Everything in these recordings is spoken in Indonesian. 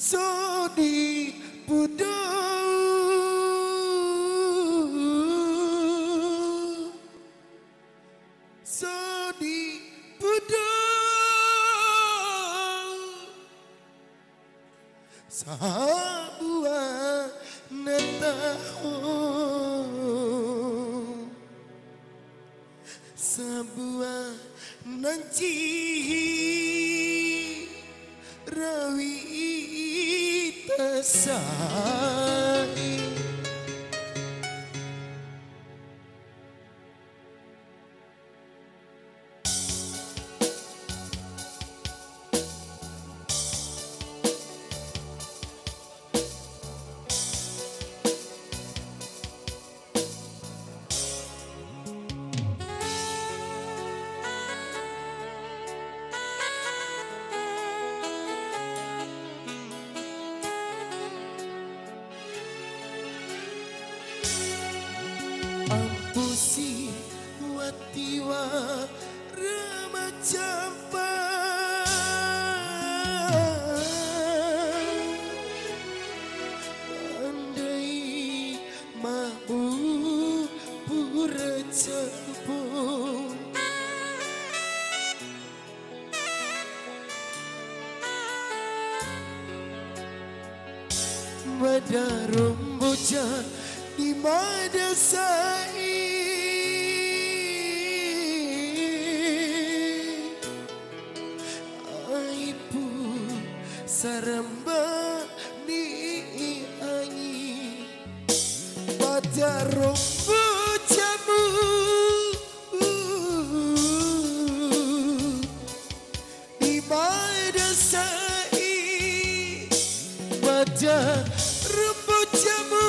Sodi pudu Sodi pudu Sabuah netahun Sabuah nanti rawi tesai Ampusi watiwa remacampa andai mau pura campur Madarum bocah di madasai aipu saramba ni anyi madarum bocamu di madasai madarum bocamu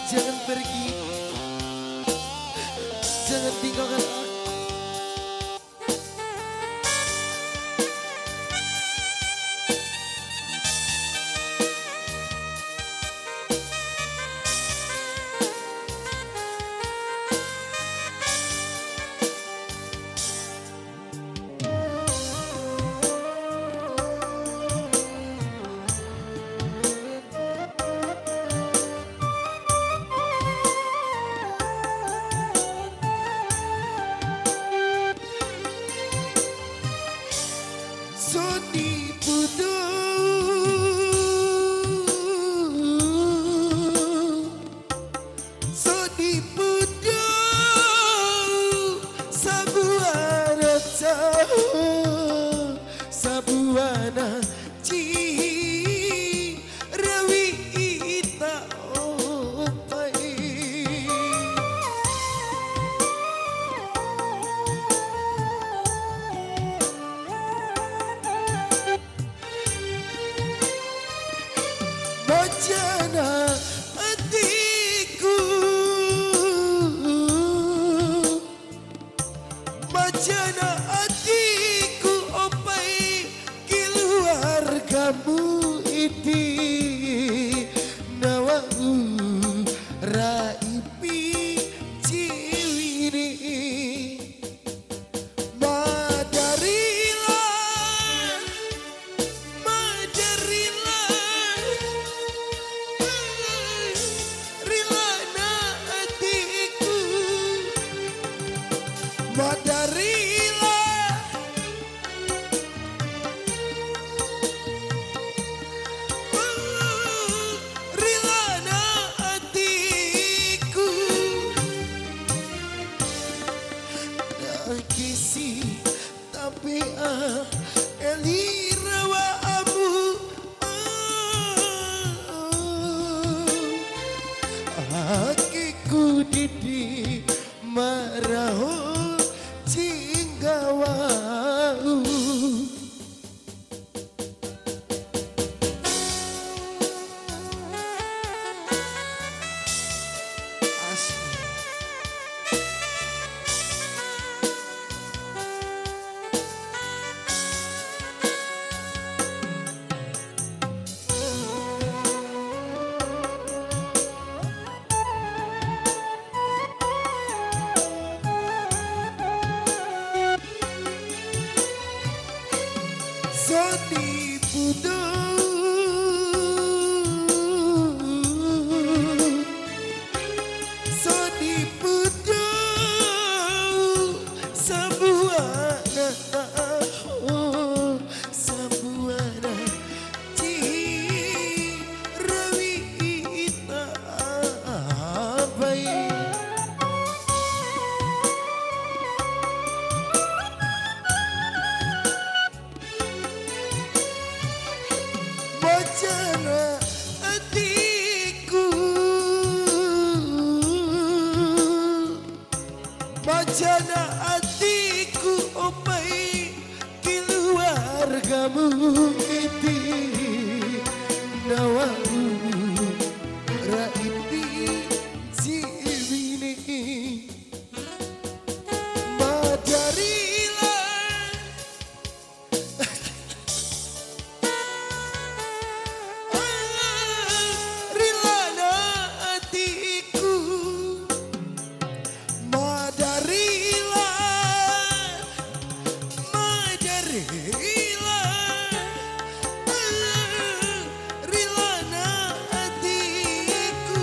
Jangan pergi, jangan tinggalkan aku. Sodi pudu Sodi pudu Sabuana tahu Sabuana ci rawi ita opai Bajana hatiku Bajana hatiku opai keluargamu ini Nawau raipi ciwini Madarilah Sadi Budo Sadi Budo Sabuana oh Sabuana Ci Rawi Ita Abai Bacana hatiku Bacana hatiku opai keluargamu iti nawamu raiti si bini madarilah rilana hatiku madarilah rilana hatiku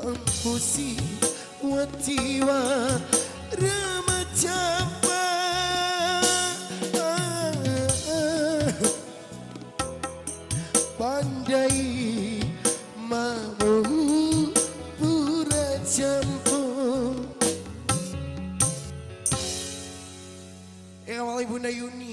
ampusi watiwa ramacapa pandai mau pura campur. Awal Ibunda Yuni